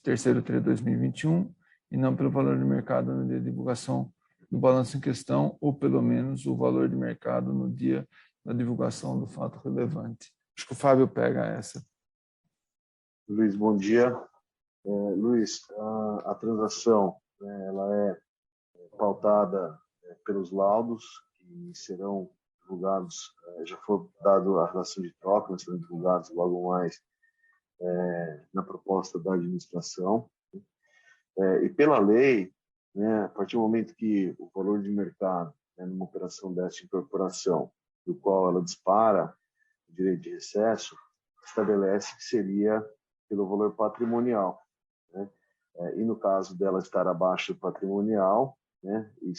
terceiro TRI 2021 e não pelo valor de mercado no dia de divulgação do balanço em questão, ou pelo menos o valor de mercado no dia da divulgação do fato relevante. Acho que o Fábio pega essa. Luiz, bom dia. Luiz, a transação ela é pautada pelos laudos que serão divulgados, já foi dado a relação de troca, mas serão divulgados logo mais na proposta da administração. E pela lei, a partir do momento que o valor de mercado, numa operação dessa incorporação, do qual ela dispara o direito de recesso, estabelece que seria pelo valor patrimonial. E no caso dela estar abaixo do patrimonial, e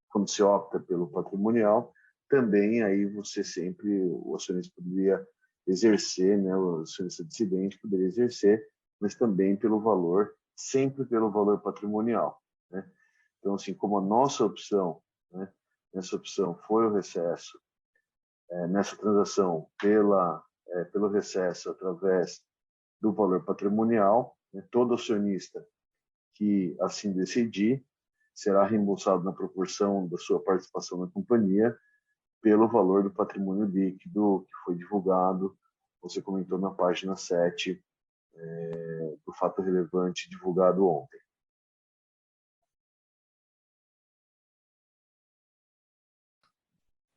quando se opta pelo patrimonial, também aí você sempre, o acionista poderia exercer, o acionista dissidente poderia exercer, mas também pelo valor, sempre pelo valor patrimonial. Então, assim, como a nossa opção, nessa opção foi o recesso, nessa transação pelo recesso através do valor patrimonial, todo acionista que assim decidir será reembolsado na proporção da sua participação na companhia pelo valor do patrimônio líquido que foi divulgado, você comentou na página 7 do fato relevante divulgado ontem.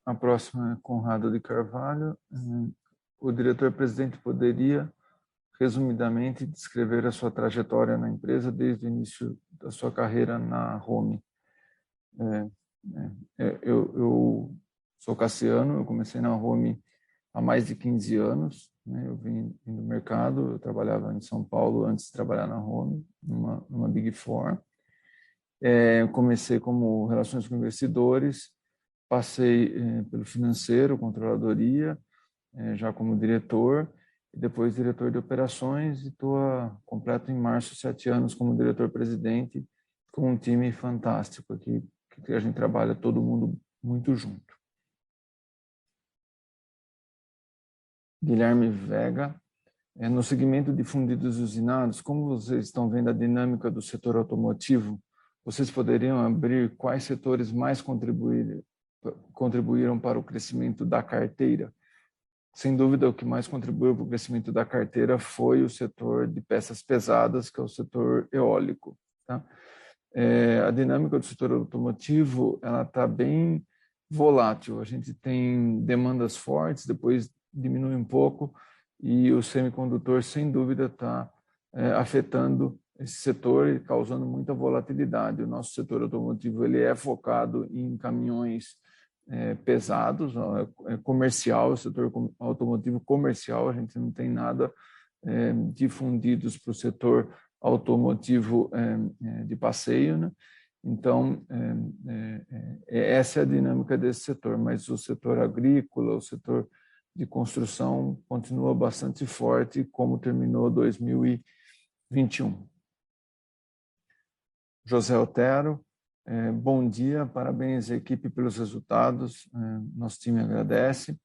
A próxima é Conrado de Carvalho. O diretor-presidente poderia, resumidamente, descrever a sua trajetória na empresa desde o início da sua carreira na Home. Eu sou Cassiano, eu comecei na Home há mais de 15 anos. Eu vim do mercado, eu trabalhava em São Paulo antes de trabalhar na Home, numa Big Four. Comecei como relações com investidores, passei pelo financeiro, controladoria, já como diretor, e depois diretor de operações, e estou completo em março 7 anos como diretor-presidente, com um time fantástico aqui, que a gente trabalha todo mundo muito junto. Guilherme Vega, no segmento de fundidos usinados, como vocês estão vendo a dinâmica do setor automotivo, vocês poderiam abrir quais setores mais contribuírem contribuíram para o crescimento da carteira. Sem dúvida, o que mais contribuiu para o crescimento da carteira foi o setor de peças pesadas, que é o setor eólico. Tá? A dinâmica do setor automotivo ela está bem volátil. A gente tem demandas fortes, depois diminui um pouco, e o semicondutor, sem dúvida, está afetando esse setor e causando muita volatilidade. O nosso setor automotivo ele é focado em caminhões pesados, comercial, o setor automotivo comercial, a gente não tem nada de fundidos para o setor automotivo de passeio, né? Então, essa é a dinâmica desse setor, mas o setor agrícola, o setor de construção continua bastante forte, como terminou 2021. José Otero, bom dia, parabéns à equipe pelos resultados, nosso time agradece. O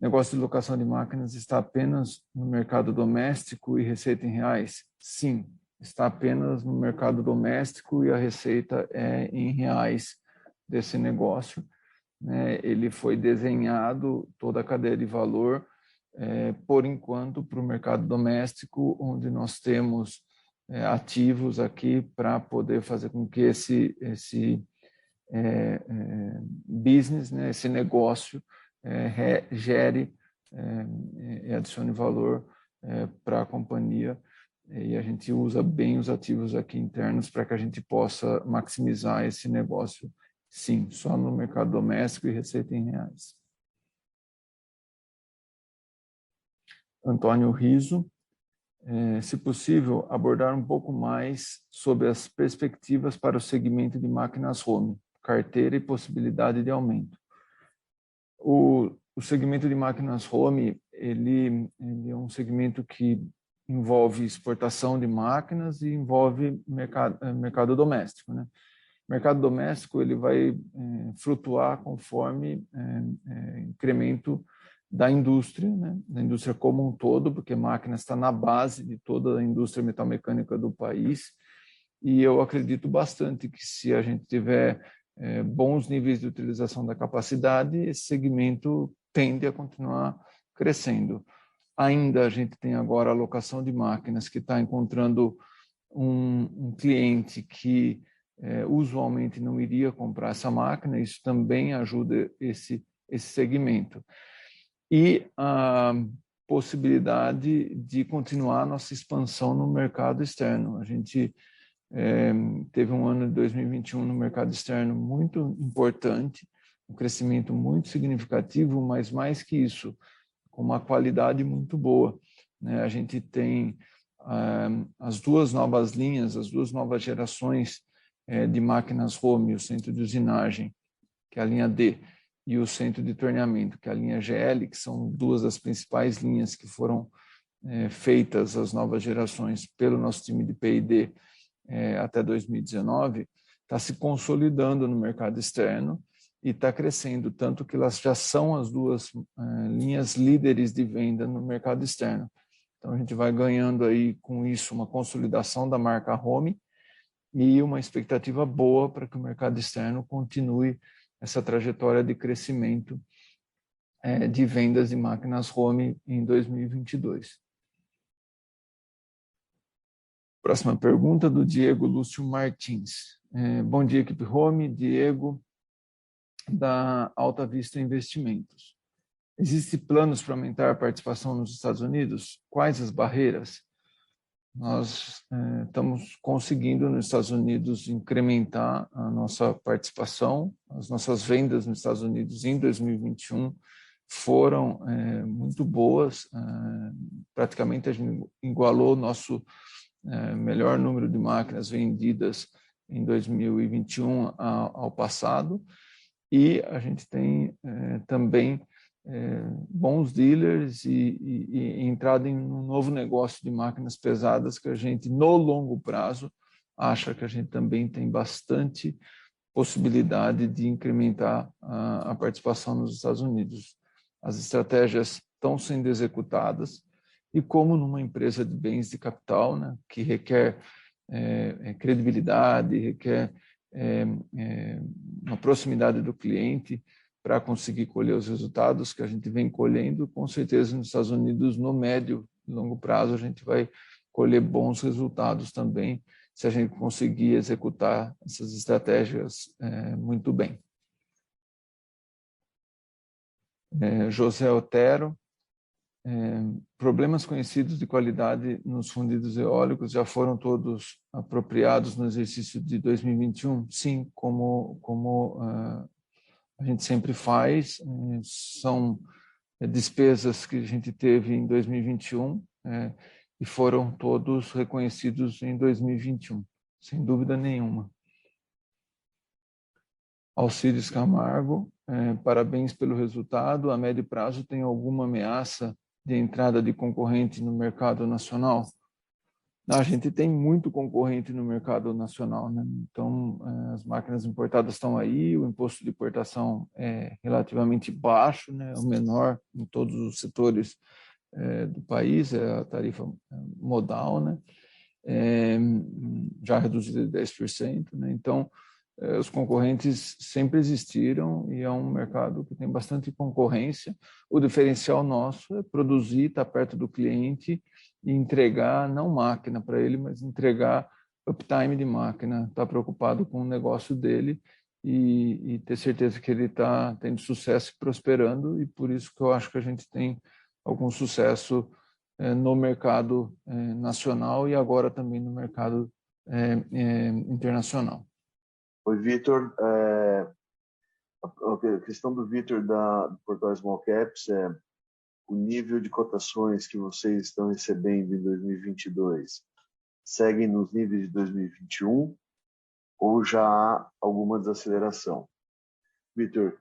negócio de locação de máquinas está apenas no mercado doméstico e receita em reais? Sim, está apenas no mercado doméstico e a receita é em reais desse negócio. Ele foi desenhado, toda a cadeia de valor, por enquanto, para o mercado doméstico, onde nós temos ativos aqui para poder fazer com que esse business, né, esse negócio gere e adicione valor para a companhia, e a gente usa bem os ativos aqui internos para que a gente possa maximizar esse negócio, sim, só no mercado doméstico e receita em reais. Antônio Riso, se possível, abordar um pouco mais sobre as perspectivas para o segmento de máquinas home, carteira e possibilidade de aumento. O segmento de máquinas home, ele é um segmento que envolve exportação de máquinas e envolve mercado doméstico, né? O mercado doméstico ele vai flutuar conforme incremento da indústria, né? Da indústria como um todo, porque máquinas está na base de toda a indústria metalmecânica do país, e eu acredito bastante que se a gente tiver bons níveis de utilização da capacidade, esse segmento tende a continuar crescendo. Ainda a gente tem agora a locação de máquinas que está encontrando um cliente que usualmente não iria comprar essa máquina, isso também ajuda esse segmento. E a possibilidade de continuar nossa expansão no mercado externo. A gente teve um ano de 2021 no mercado externo muito importante, um crescimento muito significativo, mas mais que isso, com uma qualidade muito boa, né? A gente tem as duas novas linhas, as duas novas gerações de máquinas home, o centro de usinagem, que é a linha D, e o centro de torneamento, que é a linha GL, que são duas das principais linhas que foram feitas, as novas gerações, pelo nosso time de P&D até 2019, está se consolidando no mercado externo e está crescendo, tanto que elas já são as duas linhas líderes de venda no mercado externo. Então, a gente vai ganhando aí com isso uma consolidação da marca Home e uma expectativa boa para que o mercado externo continue essa trajetória de crescimento de vendas de máquinas home em 2022. Próxima pergunta do Diego Lúcio Martins. Bom dia, equipe Home. Diego, da Alta Vista Investimentos. Existem planos para aumentar a participação nos Estados Unidos? Quais as barreiras? Nós estamos conseguindo nos Estados Unidos incrementar a nossa participação. As nossas vendas nos Estados Unidos em 2021 foram muito boas. Praticamente a gente igualou o nosso melhor número de máquinas vendidas em 2021 ao passado. E a gente tem também bons dealers e entrada em um novo negócio de máquinas pesadas que a gente, no longo prazo, acha que a gente também tem bastante possibilidade de incrementar a participação nos Estados Unidos. As estratégias estão sendo executadas e como numa empresa de bens de capital, né, que requer credibilidade, requer uma proximidade do cliente, para conseguir colher os resultados que a gente vem colhendo. Com certeza, nos Estados Unidos, no médio e longo prazo, a gente vai colher bons resultados também, se a gente conseguir executar essas estratégias muito bem. José Otero, problemas conhecidos de qualidade nos fundidos eólicos já foram todos apropriados no exercício de 2021? Sim, como a gente sempre faz, são despesas que a gente teve em 2021 e foram todos reconhecidos em 2021, sem dúvida nenhuma. Alcides Camargo, parabéns pelo resultado. A médio prazo tem alguma ameaça de entrada de concorrente no mercado nacional? A gente tem muito concorrente no mercado nacional, né? Então, as máquinas importadas estão aí, o imposto de importação é relativamente baixo, né? O menor em todos os setores do país, é a tarifa modal, né? Já reduzida de 10%, né? Então, os concorrentes sempre existiram e é um mercado que tem bastante concorrência. O diferencial nosso é produzir, estar perto do cliente e entregar, não máquina para ele, mas entregar uptime de máquina, estar preocupado com o negócio dele e ter certeza que ele está tendo sucesso e prosperando, e por isso que eu acho que a gente tem algum sucesso no mercado nacional e agora também no mercado internacional. Oi, Vitor. A questão do Vitor do portal Small Caps é o nível de cotações que vocês estão recebendo em 2022 seguem nos níveis de 2021 ou já há alguma desaceleração? Vitor,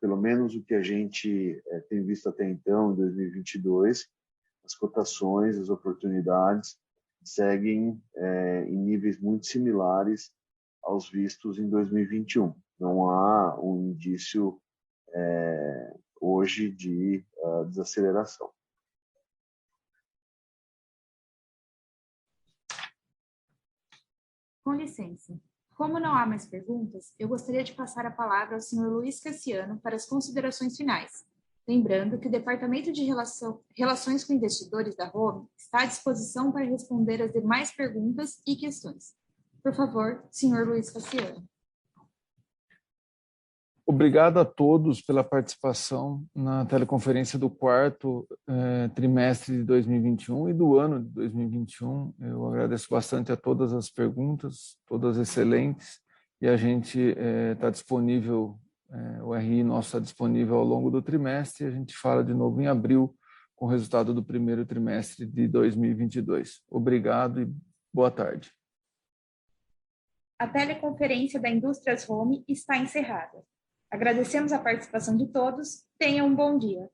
pelo menos o que a gente tem visto até então, em 2022, as cotações, as oportunidades seguem em níveis muito similares aos vistos em 2021. Não há um indício hoje de desaceleração. Com licença. Como não há mais perguntas, eu gostaria de passar a palavra ao Sr. Luiz Cassiano para as considerações finais. Lembrando que o Departamento de Relações com Investidores da Home está à disposição para responder as demais perguntas e questões. Por favor, Sr. Luiz Cassiano. Obrigado a todos pela participação na teleconferência do quarto trimestre de 2021 e do ano de 2021. Eu agradeço bastante a todas as perguntas, todas excelentes, e a gente está disponível, o RI nosso está disponível ao longo do trimestre, e a gente fala de novo em abril com o resultado do primeiro trimestre de 2022. Obrigado e boa tarde. A teleconferência da Indústrias Home está encerrada. Agradecemos a participação de todos. Tenham um bom dia.